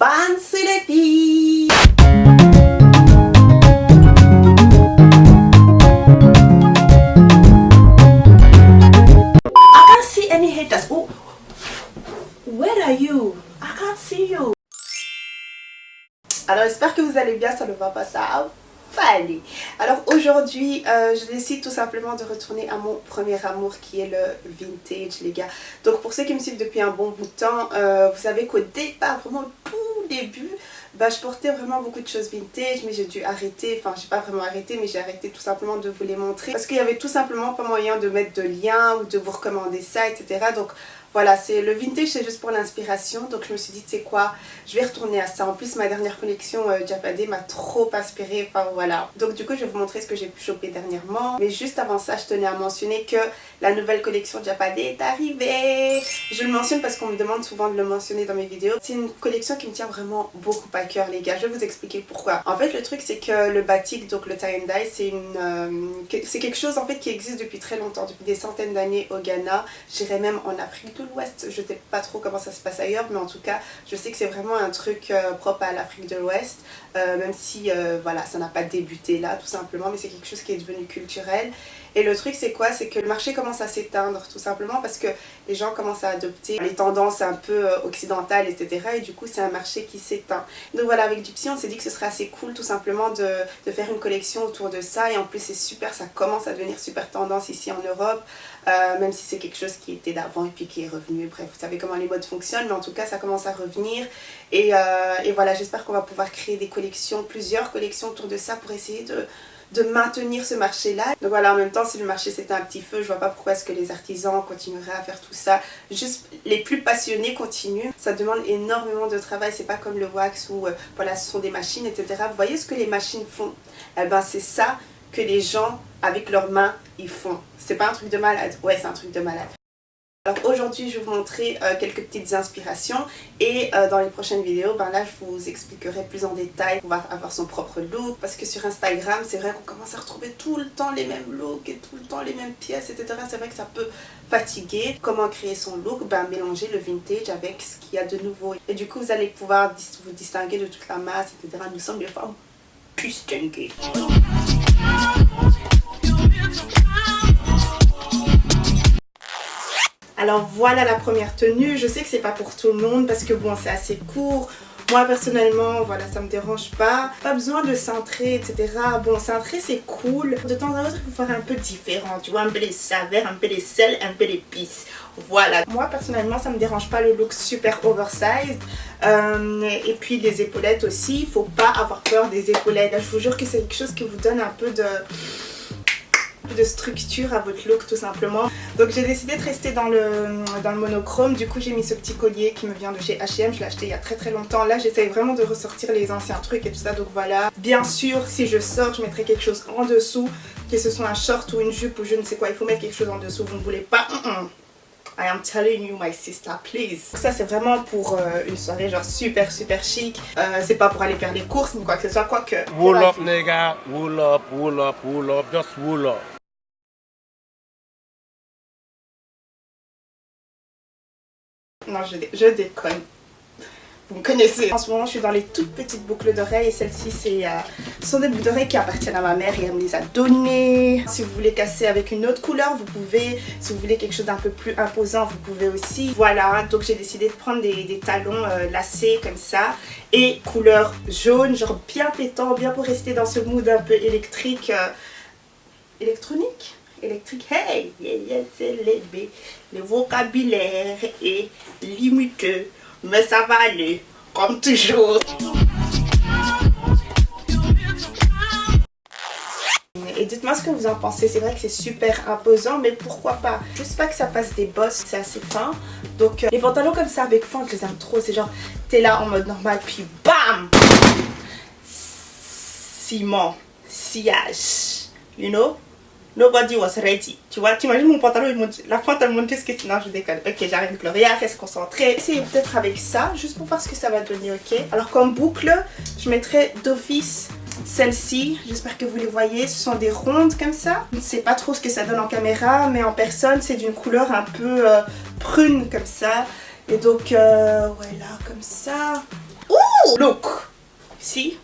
Fancy les filles. I can't see any haters. Oh, where are you? I can't see you. Alors j'espère que vous allez bien, ça ne va pas ça. Fallait. Alors aujourd'hui je décide tout simplement de retourner à mon premier amour qui est le vintage les gars. Donc pour ceux qui me suivent depuis un bon bout de temps, vous savez qu'au départ, vraiment au tout début, je portais vraiment beaucoup de choses vintage, mais j'ai dû arrêter, enfin j'ai pas vraiment arrêté, mais j'ai arrêté tout simplement de vous les montrer parce qu'il y avait tout simplement pas moyen de mettre de lien ou de vous recommander ça, etc. Donc voilà, c'est le vintage, c'est juste pour l'inspiration. Donc je me suis dit, tu sais quoi, je vais retourner à ça. En plus, ma dernière collection Japadé m'a trop inspirée. Enfin voilà. Donc du coup, je vais vous montrer ce que j'ai pu choper dernièrement. Mais juste avant ça, je tenais à mentionner que la nouvelle collection Japadé est arrivée. Je le mentionne parce qu'on me demande souvent de le mentionner dans mes vidéos. C'est une collection qui me tient vraiment beaucoup à cœur, les gars. Je vais vous expliquer pourquoi. En fait, le truc, c'est que le batik, donc le tie and dye, c'est quelque chose en fait qui existe depuis très longtemps, depuis des centaines d'années au Ghana. J'irais même en Afrique de l'Ouest, je ne sais pas trop comment ça se passe ailleurs, mais en tout cas je sais que c'est vraiment un truc propre à l'Afrique de l'Ouest, même si voilà, ça n'a pas débuté là tout simplement, mais c'est quelque chose qui est devenu culturel. Et le truc c'est quoi? C'est que le marché commence à s'éteindre tout simplement parce que les gens commencent à adopter les tendances un peu occidentales, etc. Et du coup c'est un marché qui s'éteint. Donc voilà, avec Gypsy on s'est dit que ce serait assez cool tout simplement de faire une collection autour de ça. Et en plus c'est super, ça commence à devenir super tendance ici en Europe, même si c'est quelque chose qui était d'avant et puis qui est revenu. Bref, vous savez comment les modes fonctionnent, mais en tout cas ça commence à revenir. Et voilà, j'espère qu'on va pouvoir créer des collections, plusieurs collections autour de ça pour essayer de maintenir ce marché là. Donc voilà, en même temps si le marché s'éteint un petit feu, je vois pas pourquoi est-ce que les artisans continueraient à faire tout ça. Juste les plus passionnés continuent. Ça demande énormément de travail, c'est pas comme le wax où voilà, ce sont des machines, etc. Vous voyez ce que les machines font? Eh ben c'est ça que les gens avec leurs mains ils font. C'est pas un truc de malade? Ouais, c'est un truc de malade. Alors aujourd'hui je vais vous montrer quelques petites inspirations et dans les prochaines vidéos, là je vous expliquerai plus en détail. On va avoir son propre look parce que sur Instagram c'est vrai qu'on commence à retrouver tout le temps les mêmes looks et tout le temps les mêmes pièces, etc. C'est vrai que ça peut fatiguer. Comment créer son look? Mélanger le vintage avec ce qu'il y a de nouveau. Et du coup vous allez pouvoir vous distinguer de toute la masse, etc. Nous sommes des femmes distinguées. Alors voilà la première tenue. Je sais que c'est pas pour tout le monde parce que bon c'est assez court. Moi personnellement voilà ça me dérange pas. Pas besoin de cintrer etc. Bon cintrer c'est cool. De temps à autre il faut faire un peu différent. Tu vois, un peu les saveurs, un peu les sels, un peu l'épice. Voilà. Moi personnellement ça me dérange pas le look super oversized. Et puis les épaulettes aussi. Il faut pas avoir peur des épaulettes. Là, je vous jure que c'est quelque chose qui vous donne un peu de structure à votre look tout simplement. Donc j'ai décidé de rester dans le monochrome. Du coup j'ai mis ce petit collier qui me vient de chez H&M. Je l'ai acheté il y a très longtemps. Là j'essaye vraiment de ressortir les anciens trucs et tout ça. Donc voilà. Bien sûr si je sors je mettrai quelque chose en dessous, que ce soit un short ou une jupe ou je ne sais quoi. Il faut mettre quelque chose en dessous. Vous ne voulez pas I am telling you my sister please. Ça c'est vraiment pour une soirée genre super chic. C'est pas pour aller faire les courses ni quoi que ce soit, quoique. Wool up nigga, wool up, wool up, wool up, just wool up. Non, je déconne. Vous me connaissez. En ce moment, je suis dans les toutes petites boucles d'oreilles et celles-ci, ce sont des boucles d'oreilles qui appartiennent à ma mère et elle me les a données. Si vous voulez casser avec une autre couleur, vous pouvez. Si vous voulez quelque chose d'un peu plus imposant, vous pouvez aussi. Voilà, donc j'ai décidé de prendre des talons lacés comme ça et couleur jaune, genre bien pétant, bien pour rester dans ce mood un peu électrique. Électronique? Électrique, hey, c'est le vocabulaire est limité, mais ça va aller, comme toujours. Et dites-moi ce que vous en pensez. C'est vrai que c'est super imposant, mais pourquoi pas? Juste pas que ça fasse des bosses, c'est assez fin. Donc les pantalons comme ça avec fente, je les aime trop. C'est genre, t'es là en mode normal, puis bam! Ciment, sillage, you know? Nobody was ready. Tu vois, tu imagines mon pantalon, la fente elle monte jusqu'à... Non, je déconne. Ok, j'arrive Gloria, reste concentrée. Essayez peut-être avec ça, juste pour voir ce que ça va donner, ok? Alors comme boucle, je mettrai d'office celle-ci. J'espère que vous les voyez. Ce sont des rondes comme ça. Je ne sais pas trop ce que ça donne en caméra, mais en personne, c'est d'une couleur un peu prune comme ça. Et donc, voilà, comme ça. Ouh! look. Si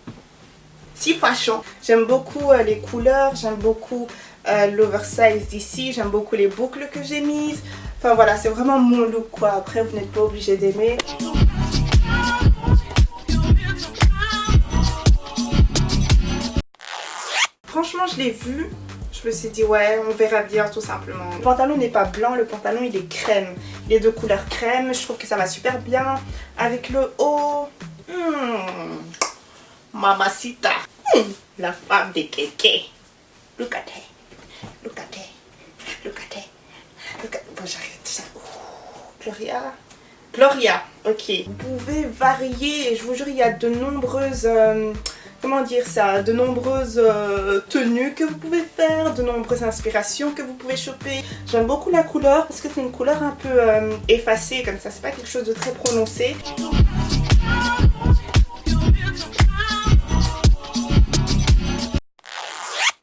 fashion. J'aime beaucoup les couleurs, j'aime beaucoup l'oversize d'ici, j'aime beaucoup les boucles que j'ai mises. Enfin voilà, c'est vraiment mon look quoi. Après vous n'êtes pas obligé d'aimer. Franchement je l'ai vu, je me suis dit ouais on verra bien tout simplement. Le pantalon n'est pas blanc, le pantalon il est crème. Il est de couleur crème, je trouve que ça va super bien. Avec le haut, mamacita, la femme des kékés. Look at her, look at her, look at her, look at... Bon j'arrête ça. Gloria, Gloria, ok. Vous pouvez varier, je vous jure il y a de nombreuses... comment dire ça, de nombreuses tenues que vous pouvez faire, de nombreuses inspirations que vous pouvez choper. J'aime beaucoup la couleur parce que c'est une couleur un peu effacée comme ça, c'est pas quelque chose de très prononcé.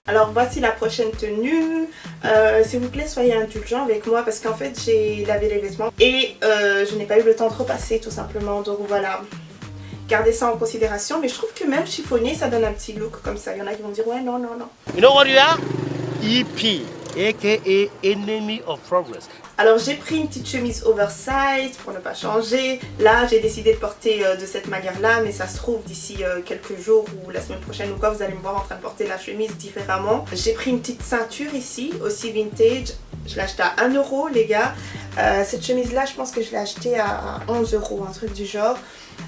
Alors voici la prochaine tenue. S'il vous plaît soyez indulgents avec moi parce qu'en fait j'ai lavé les vêtements et je n'ai pas eu le temps de repasser tout simplement, donc voilà. Gardez ça en considération, mais je trouve que même chiffonné ça donne un petit look comme ça. Il y en a qui vont dire ouais non non non. You know what you are? EP, aka Enemy of Progress. Alors j'ai pris une petite chemise oversize pour ne pas changer. Là j'ai décidé de porter de cette manière là, mais ça se trouve d'ici quelques jours ou la semaine prochaine ou quoi, vous allez me voir en train de porter la chemise différemment. J'ai pris une petite ceinture ici, aussi vintage. Je l'ai achetée à 1 € les gars. Cette chemise là je pense que je l'ai achetée à 11 €, un truc du genre.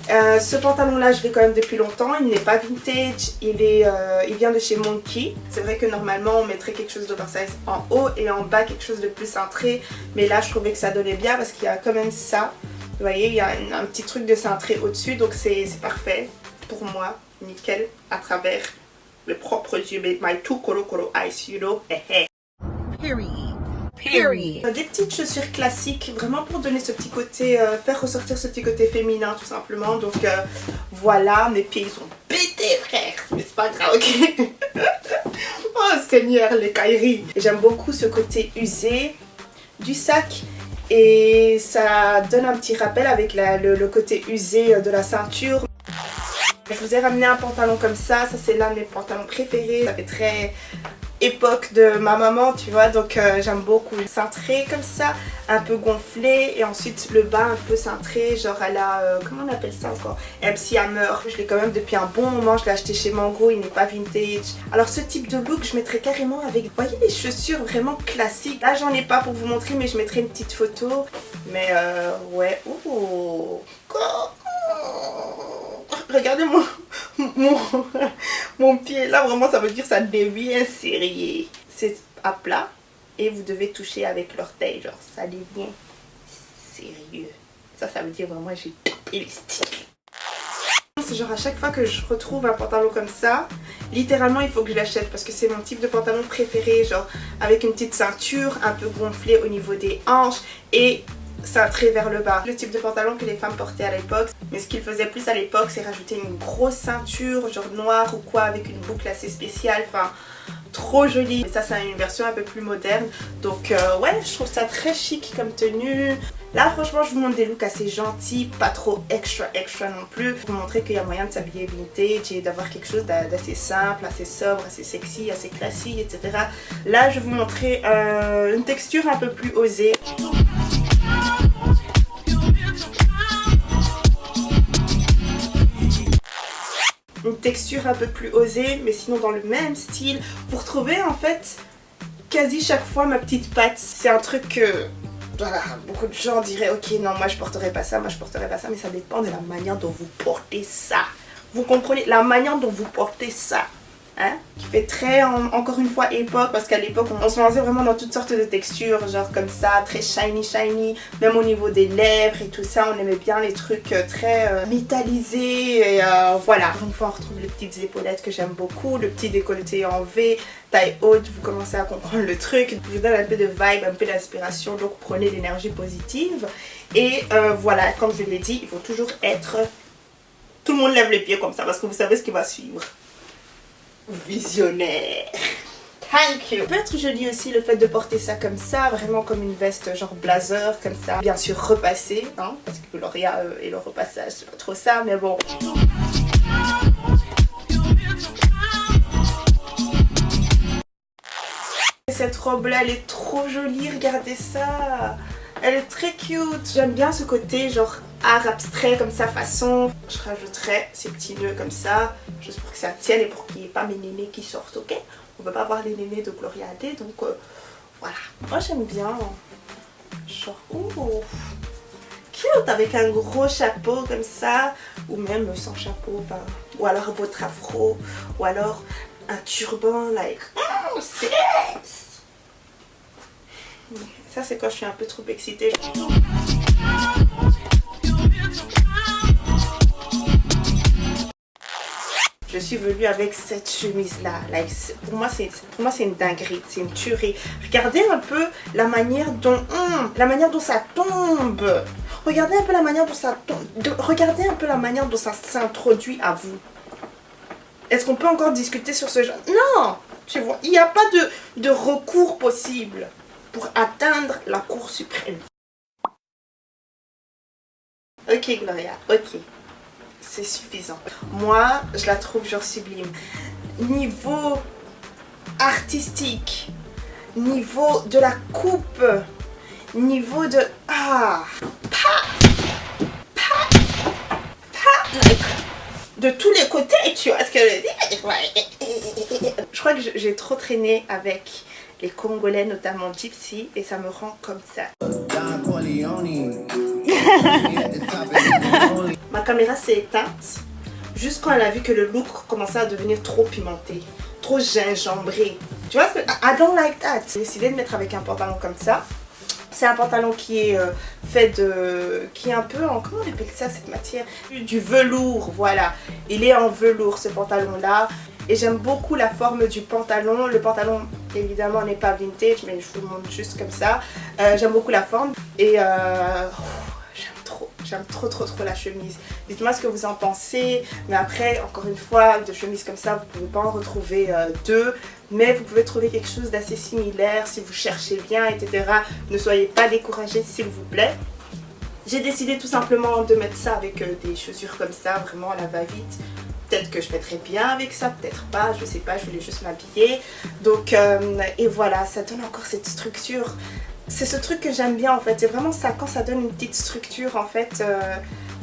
Ce pantalon là je l'ai quand même depuis longtemps, il n'est pas vintage, il vient de chez Monkey. C'est vrai que normalement on mettrait quelque chose d'oversize en haut et en bas quelque chose de plus cintré, mais là je trouvais que ça donnait bien parce qu'il y a quand même ça. Vous voyez il y a un petit truc de cintré au dessus, donc c'est parfait pour moi, nickel, à travers mes propres yeux, my two colo eyes, you know. Des petites chaussures classiques, vraiment pour donner ce petit côté, faire ressortir ce petit côté féminin tout simplement. Donc voilà, mes pieds ils sont pétés frère, mais c'est pas grave, ok. Oh Seigneur, les cailleries. J'aime beaucoup ce côté usé du sac et ça donne un petit rappel avec le côté usé de la ceinture. Je vous ai ramené un pantalon comme ça c'est l'un de mes pantalons préférés, ça fait très époque de ma maman tu vois, donc j'aime beaucoup. Cintré comme ça, un peu gonflé et ensuite le bas un peu cintré, genre à la, comment on appelle ça encore, MC Hammer. Je l'ai quand même depuis un bon moment, je l'ai acheté chez Mango, il n'est pas vintage. Alors ce type de look je mettrais carrément avec, vous voyez les chaussures vraiment classiques. Là j'en ai pas pour vous montrer mais je mettrai une petite photo. Mais ouais, regardez mon pied là, vraiment ça veut dire ça devient sérieux. C'est à plat et vous devez toucher avec l'orteil, genre ça devient sérieux. Ça veut dire vraiment j'ai tapé les styles. C'est genre à chaque fois que je retrouve un pantalon comme ça, littéralement il faut que je l'achète parce que c'est mon type de pantalon préféré, genre avec une petite ceinture un peu gonflée au niveau des hanches et cintré vers le bas. Le type de pantalon que les femmes portaient à l'époque. Mais ce qu'ils faisaient plus à l'époque c'est rajouter une grosse ceinture genre noire ou quoi avec une boucle assez spéciale, enfin trop jolie. Et ça c'est une version un peu plus moderne, donc ouais je trouve ça très chic comme tenue. Là franchement je vous montre des looks assez gentils, pas trop extra non plus, pour vous montrer qu'il y a moyen de s'habiller vintage et d'avoir quelque chose d'assez simple, assez sobre, assez sexy, assez classique, etc. Là je vais vous montrer une texture un peu plus osée. Une texture un peu plus osée, mais sinon dans le même style. Vous retrouvez en fait quasi chaque fois ma petite patte. C'est un truc que voilà, beaucoup de gens diraient ok non moi je porterai pas ça, moi je porterai pas ça, mais ça dépend de la manière dont vous portez ça. Vous comprenez la manière dont vous portez ça. Hein, qui fait très encore une fois époque, parce qu'à l'époque on se lançait vraiment dans toutes sortes de textures, genre comme ça, très shiny, même au niveau des lèvres et tout ça, on aimait bien les trucs très métallisés et voilà. Encore une fois on retrouve les petites épaulettes que j'aime beaucoup, le petit décolleté en V, taille haute, vous commencez à comprendre le truc, je vous donne un peu de vibe, un peu d'inspiration, donc prenez l'énergie positive et voilà, comme je l'ai dit, il faut toujours être, tout le monde lève les pieds comme ça parce que vous savez ce qui va suivre. Visionnaire. Thank you. Peut être joli aussi le fait de porter ça comme ça, vraiment comme une veste genre blazer comme ça. Bien sûr repassé, hein, parce que Gloria et le repassage c'est pas trop ça, mais bon. cette robe là, elle est trop jolie, regardez ça. Elle est très cute. J'aime bien ce côté genre art abstrait comme ça façon. Je rajouterai ces petits nœuds comme ça, juste pour que ça tienne et pour qu'il n'y ait pas mes nénés qui sortent, ok? On ne veut pas voir les nénés de Gloria Hadid, donc voilà. Moi j'aime bien. Genre, oh, cute avec un gros chapeau comme ça, ou même sans chapeau, enfin, ou alors votre afro, ou alors un turban, like, oh, sexe. Ça c'est quand je suis un peu trop excitée. Je suis venue avec cette chemise là, like, pour moi c'est une dinguerie, c'est une tuerie. Regardez un peu la manière dont ça tombe. Regardez un peu la manière dont ça tombe. Regardez un peu la manière dont ça s'introduit à vous. Est-ce qu'on peut encore discuter sur ce genre? Non, tu vois, il n'y a pas de recours possible pour atteindre la cour suprême. Ok Gloria, ok. C'est suffisant. Moi, je la trouve genre sublime. Niveau artistique, niveau de la coupe, niveau de... like, de tous les côtés, tu vois ce que je veux dire? Je crois que j'ai trop traîné avec les Congolais, notamment Gypsy, et ça me rend comme ça. Ma caméra s'est éteinte juste quand elle a vu que le look commençait à devenir trop pimenté, trop gingembré. Tu vois ce que... I don't like that. J'ai décidé de mettre avec un pantalon comme ça. C'est un pantalon qui est fait de... qui est un peu en... comment on appelle ça cette matière? Du velours, voilà. Il est en velours ce pantalon là. Et j'aime beaucoup la forme du pantalon. Le pantalon évidemment n'est pas vintage, mais je vous le montre juste comme ça. J'aime beaucoup la forme. Et j'aime trop la chemise. Dites-moi ce que vous en pensez. Mais après, encore une fois, de chemises comme ça, vous ne pouvez pas en retrouver deux. Mais vous pouvez trouver quelque chose d'assez similaire si vous cherchez bien, etc. Ne soyez pas découragés, s'il vous plaît. J'ai décidé tout simplement de mettre ça avec des chaussures comme ça, vraiment à la va-vite. Peut-être que je mettrai bien avec ça, peut-être pas, je sais pas, je voulais juste m'habiller. Donc, et voilà, ça donne encore cette structure. C'est ce truc que j'aime bien en fait, c'est vraiment ça, quand ça donne une petite structure en fait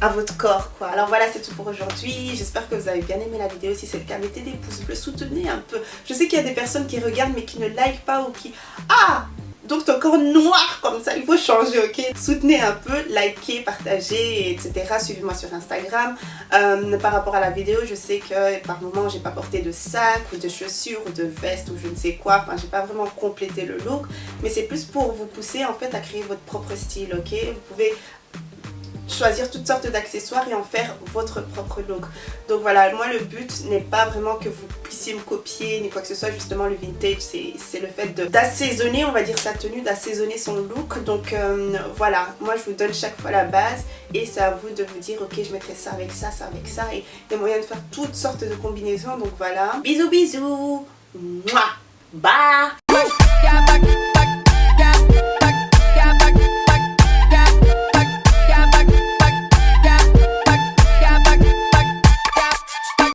à votre corps quoi. Alors voilà, c'est tout pour aujourd'hui, j'espère que vous avez bien aimé la vidéo. Si c'est le cas, mettez des pouces bleus, soutenez un peu. Je sais qu'il y a des personnes qui regardent mais qui ne like pas ou qui... Ah, donc t'es encore noir comme ça, il faut changer, ok? Soutenez un peu, likez, partagez, etc. Suivez-moi sur Instagram. Par rapport à la vidéo, je sais que par moment j'ai pas porté de sac ou de chaussures ou de veste ou je ne sais quoi. Enfin, j'ai pas vraiment complété le look, mais c'est plus pour vous pousser en fait à créer votre propre style, ok? Vous pouvez choisir toutes sortes d'accessoires et en faire votre propre look. Donc voilà, moi le but n'est pas vraiment que vous puissiez me copier ni quoi que ce soit. Justement le vintage c'est le fait d'assaisonner, on va dire sa tenue, d'assaisonner son look. Donc voilà, moi je vous donne chaque fois la base et c'est à vous de vous dire ok, je mettrai ça avec ça, ça avec ça, et il y a moyen de faire toutes sortes de combinaisons. Donc voilà, bisous bisous, mouah, bye.